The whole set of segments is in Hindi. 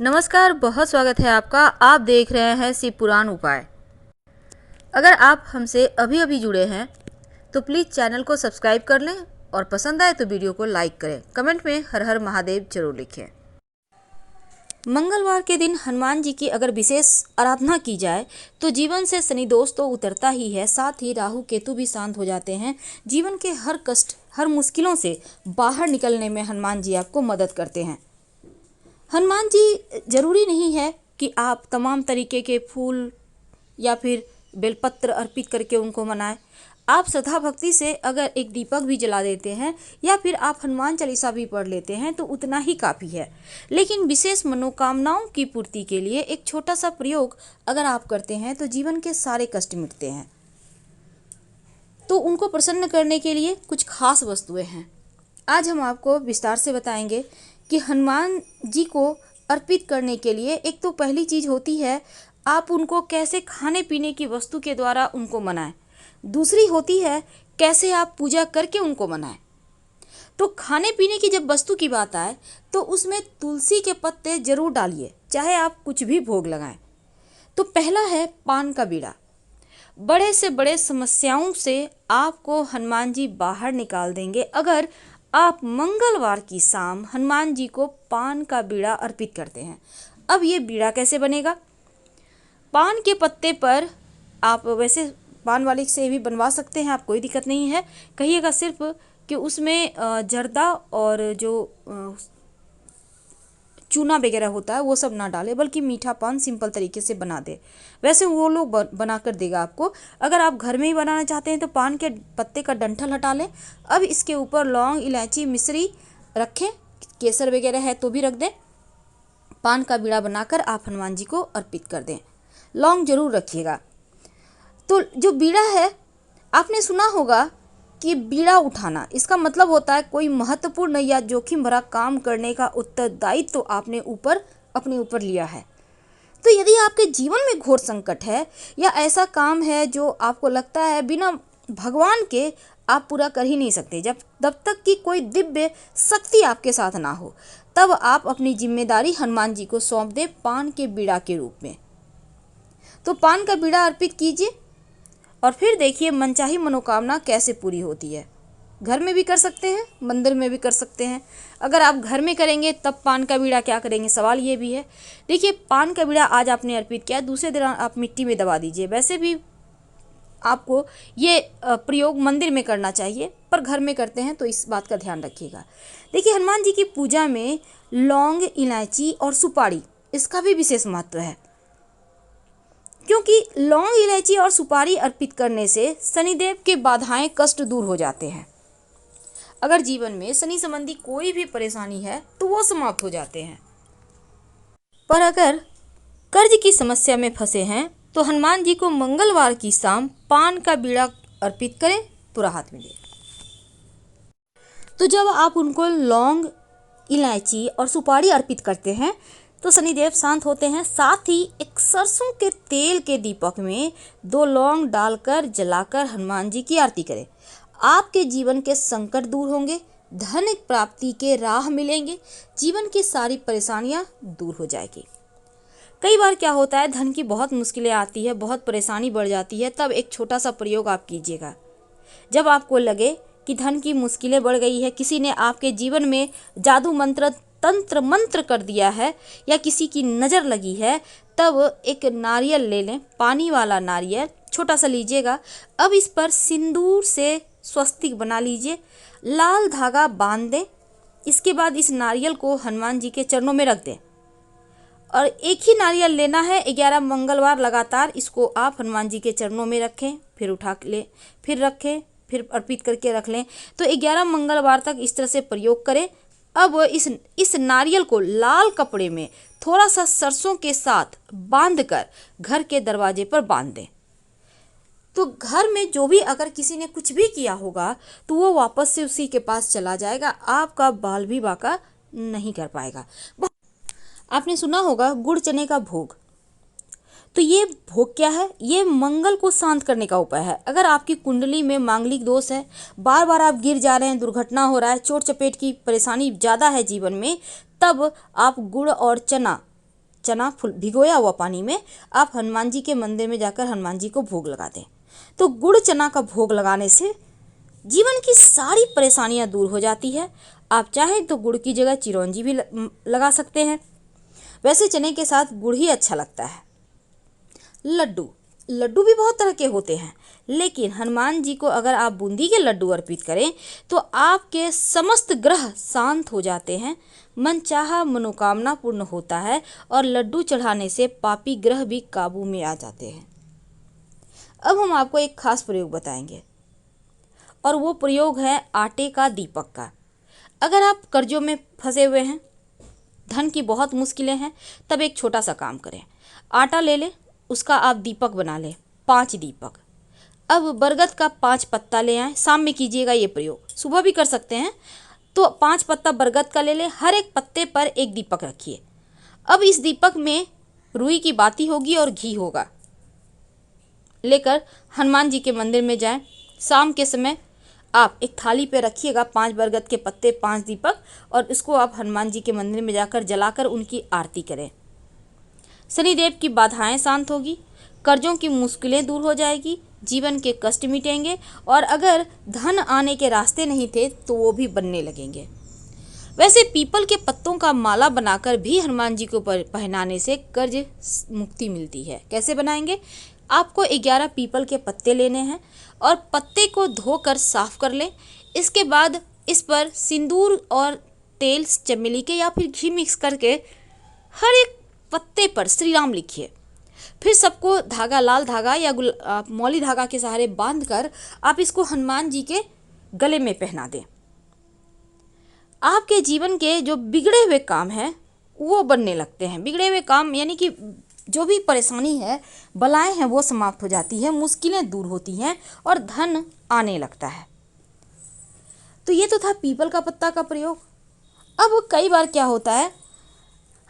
नमस्कार, बहुत स्वागत है आपका। आप देख रहे हैं शिव पुराण उपाय। अगर आप हमसे अभी अभी जुड़े हैं तो प्लीज़ चैनल को सब्सक्राइब कर लें और पसंद आए तो वीडियो को लाइक करें। कमेंट में हर हर महादेव जरूर लिखें। मंगलवार के दिन हनुमान जी की अगर विशेष आराधना की जाए तो जीवन से शनि दोष तो उतरता ही है, साथ ही राहु केतु भी शांत हो जाते हैं। जीवन के हर कष्ट, हर मुश्किलों से बाहर निकलने में हनुमान जी आपको मदद करते हैं। हनुमान जी जरूरी नहीं है कि आप तमाम तरीके के फूल या फिर बेलपत्र अर्पित करके उनको मनाएं। आप श्रद्धा भक्ति से अगर एक दीपक भी जला देते हैं या फिर आप हनुमान चालीसा भी पढ़ लेते हैं तो उतना ही काफ़ी है। लेकिन विशेष मनोकामनाओं की पूर्ति के लिए एक छोटा सा प्रयोग अगर आप करते हैं तो जीवन के सारे कष्ट मिटते हैं। तो उनको प्रसन्न करने के लिए कुछ खास वस्तुएं हैं। आज हम आपको विस्तार से बताएंगे कि हनुमान जी को अर्पित करने के लिए एक तो पहली चीज़ होती है आप उनको कैसे खाने पीने की वस्तु के द्वारा उनको मनाएं। दूसरी होती है कैसे आप पूजा करके उनको मनाएं। तो खाने पीने की जब वस्तु की बात आए तो उसमें तुलसी के पत्ते जरूर डालिए, चाहे आप कुछ भी भोग लगाएं। तो पहला है पान का बीड़ा। बड़े से बड़े समस्याओं से आपको हनुमान जी बाहर निकाल देंगे अगर आप मंगलवार की शाम हनुमान जी को पान का बीड़ा अर्पित करते हैं। अब ये बीड़ा कैसे बनेगा? पान के पत्ते पर आप वैसे पान वाले से भी बनवा सकते हैं, आप कोई दिक्कत नहीं है। कहिएगा सिर्फ कि उसमें जर्दा और जो चूना वगैरह होता है वो सब ना डाले, बल्कि मीठा पान सिंपल तरीके से बना दे। वैसे वो लोग बना कर देगा आपको। अगर आप घर में ही बनाना चाहते हैं तो पान के पत्ते का डंठल हटा लें। अब इसके ऊपर लौंग, इलायची, मिश्री रखें, केसर वगैरह है तो भी रख दें। पान का बीड़ा बनाकर आप हनुमान जी को अर्पित कर दें। लौंग जरूर रखिएगा। तो जो बीड़ा है, आपने सुना होगा कि बीड़ा उठाना इसका मतलब होता है कोई महत्वपूर्ण या जोखिम भरा काम करने का उत्तरदायित्व तो आपने अपने ऊपर लिया है। तो यदि आपके जीवन में घोर संकट है या ऐसा काम है जो आपको लगता है बिना भगवान के आप पूरा कर ही नहीं सकते, जब तक कि कोई दिव्य शक्ति आपके साथ ना हो, तब आप अपनी जिम्मेदारी हनुमान जी को सौंप दें पान के बीड़ा के रूप में। तो पान का बीड़ा अर्पित कीजिए और फिर देखिए मनचाही मनोकामना कैसे पूरी होती है। घर में भी कर सकते हैं, मंदिर में भी कर सकते हैं। अगर आप घर में करेंगे तब पान का बीड़ा क्या करेंगे, सवाल ये भी है। देखिए, पान का बीड़ा आज आपने अर्पित किया, दूसरे दिन आप मिट्टी में दबा दीजिए। वैसे भी आपको ये प्रयोग मंदिर में करना चाहिए, पर घर में करते हैं तो इस बात का ध्यान रखिएगा। देखिए, हनुमान जी की पूजा में लौंग, इलायची और सुपारी इसका भी विशेष महत्व है, क्योंकि लौंग, इलायची और सुपारी अर्पित करने से शनिदेव के बाधाएं, कष्ट दूर हो जाते हैं। अगर जीवन में शनि संबंधी कोई भी परेशानी है तो वो समाप्त हो जाते हैं। पर अगर कर्ज की समस्या में फंसे हैं तो हनुमान जी को मंगलवार की शाम पान का बीड़ा अर्पित करें तो राहत मिले। तो जब आप उनको लौंग, इलायची और सुपारी अर्पित करते हैं तो शनिदेव शांत होते हैं। साथ ही एक सरसों के तेल के दीपक में 2 लौंग डालकर जलाकर हनुमान जी की आरती करें। आपके जीवन के संकट दूर होंगे, धन प्राप्ति के राह मिलेंगे, जीवन की सारी परेशानियां दूर हो जाएगी। कई बार क्या होता है, धन की बहुत मुश्किलें आती है, बहुत परेशानी बढ़ जाती है, तब एक छोटा सा प्रयोग आप कीजिएगा। जब आपको लगे कि धन की मुश्किलें बढ़ गई है, किसी ने आपके जीवन में जादू मंत्र, तंत्र मंत्र कर दिया है या किसी की नज़र लगी है, तब एक नारियल ले लें, पानी वाला नारियल छोटा सा लीजिएगा। अब इस पर सिंदूर से स्वस्तिक बना लीजिए, लाल धागा बांध दें। इसके बाद इस नारियल को हनुमान जी के चरणों में रख दें और एक ही नारियल लेना है। 11 मंगलवार लगातार इसको आप हनुमान जी के चरणों में रखें, फिर उठा लें, फिर रखें, फिर अर्पित करके रख लें। तो 11 मंगलवार तक इस तरह से प्रयोग करें। अब इस नारियल को लाल कपड़े में थोड़ा सा सरसों के साथ बांधकर घर के दरवाजे पर बांध दें। तो घर में जो भी अगर किसी ने कुछ भी किया होगा तो वो वापस से उसी के पास चला जाएगा, आपका बाल भी बाका नहीं कर पाएगा। आपने सुना होगा गुड़ चने का भोग। तो ये भोग क्या है? ये मंगल को शांत करने का उपाय है। अगर आपकी कुंडली में मांगलिक दोष है, बार बार आप गिर जा रहे हैं, दुर्घटना हो रहा है, चोट चपेट की परेशानी ज़्यादा है जीवन में, तब आप गुड़ और चना चना भिगोया हुआ पानी में आप हनुमान जी के मंदिर में जाकर हनुमान जी को भोग लगा दें। तो गुड़ चना का भोग लगाने से जीवन की सारी परेशानियां दूर हो जाती है। आप चाहें तो गुड़ की जगह चिरौंजी भी लगा सकते हैं। वैसे चने के साथ गुड़ ही अच्छा लगता है। लड्डू लड्डू भी बहुत तरह के होते हैं, लेकिन हनुमान जी को अगर आप बूंदी के लड्डू अर्पित करें तो आपके समस्त ग्रह शांत हो जाते हैं, मन चाहा मनोकामना पूर्ण होता है और लड्डू चढ़ाने से पापी ग्रह भी काबू में आ जाते हैं। अब हम आपको एक खास प्रयोग बताएंगे और वो प्रयोग है आटे का दीपक का। अगर आप कर्जों में फंसे हुए हैं, धन की बहुत मुश्किलें हैं, तब एक छोटा सा काम करें। आटा ले लें, उसका आप दीपक बना लें, 5 दीपक। अब बरगद का 5 पत्ता ले आएँ, शाम में कीजिएगा ये प्रयोग, सुबह भी कर सकते हैं। तो 5 पत्ता बरगद का ले लें, हर एक पत्ते पर एक दीपक रखिए। अब इस दीपक में रुई की बाती होगी और घी होगा। लेकर हनुमान जी के मंदिर में जाएं। शाम के समय आप एक थाली पे रखिएगा 5 बरगद के पत्ते, 5 दीपक, और इसको आप हनुमान जी के मंदिर में जाकर जलाकर उनकी आरती करें। शनिदेव की बाधाएं शांत होगी, कर्जों की मुश्किलें दूर हो जाएगी, जीवन के कष्ट मिटेंगे और अगर धन आने के रास्ते नहीं थे तो वो भी बनने लगेंगे। वैसे पीपल के पत्तों का माला बनाकर भी हनुमान जी को पहनाने से कर्ज मुक्ति मिलती है। कैसे बनाएंगे? आपको 11 पीपल के पत्ते लेने हैं और पत्ते को धोकर साफ कर लें। इसके बाद इस पर सिंदूर और तेल चमेली के या फिर घी मिक्स करके हर एक पत्ते पर श्री राम लिखिए। फिर सबको धागा, लाल धागा या मौली धागा के सहारे बांधकर आप इसको हनुमान जी के गले में पहना दें। आपके जीवन के जो बिगड़े हुए काम हैं वो बनने लगते हैं। बिगड़े हुए काम यानी कि जो भी परेशानी है, बलाएं हैं, वो समाप्त हो जाती है, मुश्किलें दूर होती हैं और धन आने लगता है। तो ये तो था पीपल का पत्ता का प्रयोग। अब कई बार क्या होता है,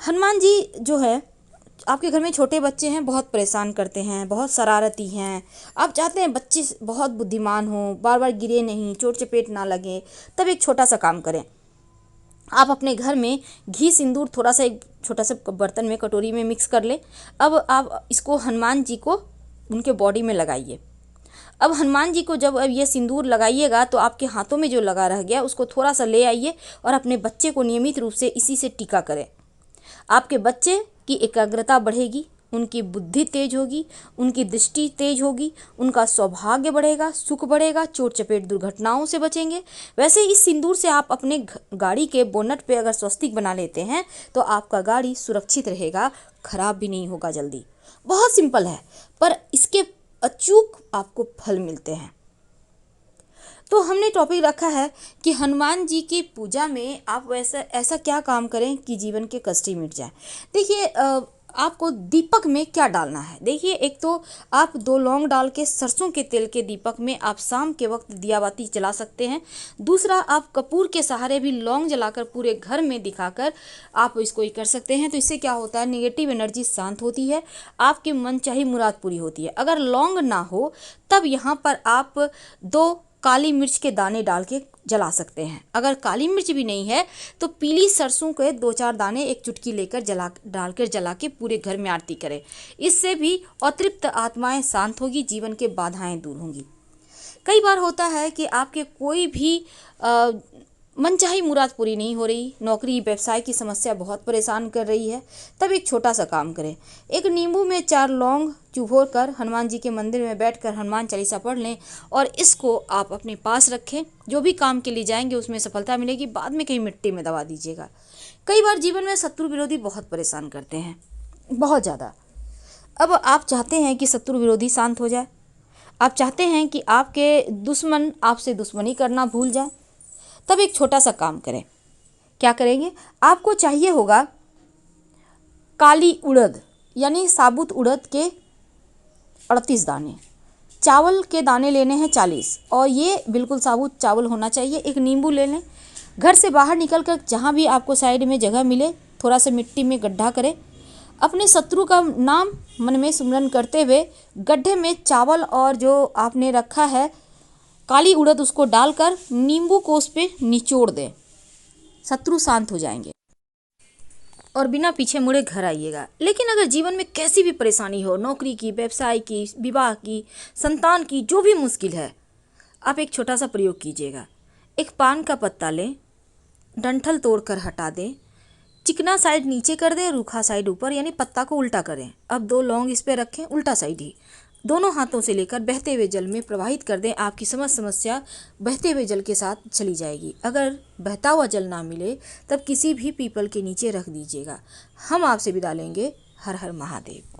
हनुमान जी जो है, आपके घर में छोटे बच्चे हैं, बहुत परेशान करते हैं, बहुत शरारती हैं, आप चाहते हैं बच्चे बहुत बुद्धिमान हों, बार बार गिरे नहीं, चोट चपेट ना लगे, तब एक छोटा सा काम करें। आप अपने घर में घी सिंदूर थोड़ा सा एक छोटा सा बर्तन में, कटोरी में मिक्स कर लें। अब आप इसको हनुमान जी को उनके बॉडी में लगाइए। अब हनुमान जी को जब अब ये सिंदूर लगाइएगा तो आपके हाथों में जो लगा रह गया उसको थोड़ा सा ले आइए और अपने बच्चे को नियमित रूप से इसी से टीका करें। आपके बच्चे की एकाग्रता बढ़ेगी, उनकी बुद्धि तेज होगी, उनकी दृष्टि तेज होगी, उनका सौभाग्य बढ़ेगा, सुख बढ़ेगा, चोट चपेट दुर्घटनाओं से बचेंगे। वैसे इस सिंदूर से आप अपने गाड़ी के बोनट पे अगर स्वस्तिक बना लेते हैं तो आपका गाड़ी सुरक्षित रहेगा, खराब भी नहीं होगा जल्दी। बहुत सिंपल है, पर इसके अचूक आपको फल मिलते हैं। तो हमने टॉपिक रखा है कि हनुमान जी की पूजा में आप ऐसा क्या काम करें कि जीवन के कष्ट मिट जाए। देखिए, आपको दीपक में क्या डालना है। देखिए, एक तो आप 2 लौंग डाल के सरसों के तेल के दीपक में आप शाम के वक्त दिया बाती जला सकते हैं। दूसरा, आप कपूर के सहारे भी लौंग जलाकर पूरे घर में दिखाकर आप इसको ही कर सकते हैं। तो इससे क्या होता है, नेगेटिव एनर्जी शांत होती है, आपकी मनचाही मुराद पूरी होती है। अगर लौंग ना हो तब यहाँ पर आप 2 काली मिर्च के दाने डाल के जला सकते हैं। अगर काली मिर्च भी नहीं है तो पीली सरसों के 2-4 दाने एक चुटकी लेकर डालकर जला के पूरे घर में आरती करें। इससे भी अतृप्त आत्माएं शांत होगी, जीवन के बाधाएं दूर होंगी। कई बार होता है कि आपके कोई भी मनचाही मुराद पूरी नहीं हो रही, नौकरी व्यवसाय की समस्या बहुत परेशान कर रही है, तब एक छोटा सा काम करें। एक नींबू में 4 लौंग चुभोर कर हनुमान जी के मंदिर में बैठकर हनुमान चालीसा पढ़ लें और इसको आप अपने पास रखें। जो भी काम के लिए जाएंगे उसमें सफलता मिलेगी, बाद में कहीं मिट्टी में दबा दीजिएगा। कई बार जीवन में शत्रु विरोधी बहुत परेशान करते हैं, बहुत ज़्यादा। अब आप चाहते हैं कि शत्रु विरोधी शांत हो जाए, आप चाहते हैं कि आपके दुश्मन आपसे दुश्मनी करना भूल जाए, तब एक छोटा सा काम करें। क्या करेंगे, आपको चाहिए होगा काली उड़द यानी साबुत उड़द के 38 दाने, चावल के दाने लेने हैं 40 और ये बिल्कुल साबुत चावल होना चाहिए। एक नींबू ले लें, घर से बाहर निकलकर जहाँ भी आपको साइड में जगह मिले थोड़ा सा मिट्टी में गड्ढा करें, अपने शत्रु का नाम मन में सुमरन करते हुए गड्ढे में चावल और जो आपने रखा है काली उड़द उसको डालकर नींबू को उस पर निचोड़ दें, शत्रु शांत हो जाएंगे। और बिना पीछे मुड़े घर आइएगा। लेकिन अगर जीवन में कैसी भी परेशानी हो, नौकरी की, व्यवसाय की, विवाह की, संतान की, जो भी मुश्किल है, आप एक छोटा सा प्रयोग कीजिएगा। एक पान का पत्ता लें, डंठल तोड़कर हटा दें, चिकना साइड नीचे कर दें, रूखा साइड ऊपर, यानी पत्ता को उल्टा करें। अब 2 लौंग इस पे रखें, उल्टा साइड ही, दोनों हाथों से लेकर बहते हुए जल में प्रवाहित कर दें। आपकी समस्त समस्या बहते हुए जल के साथ चली जाएगी। अगर बहता हुआ जल ना मिले तब किसी भी पीपल के नीचे रख दीजिएगा। हम आपसे विदा लेंगे। हर हर महादेव।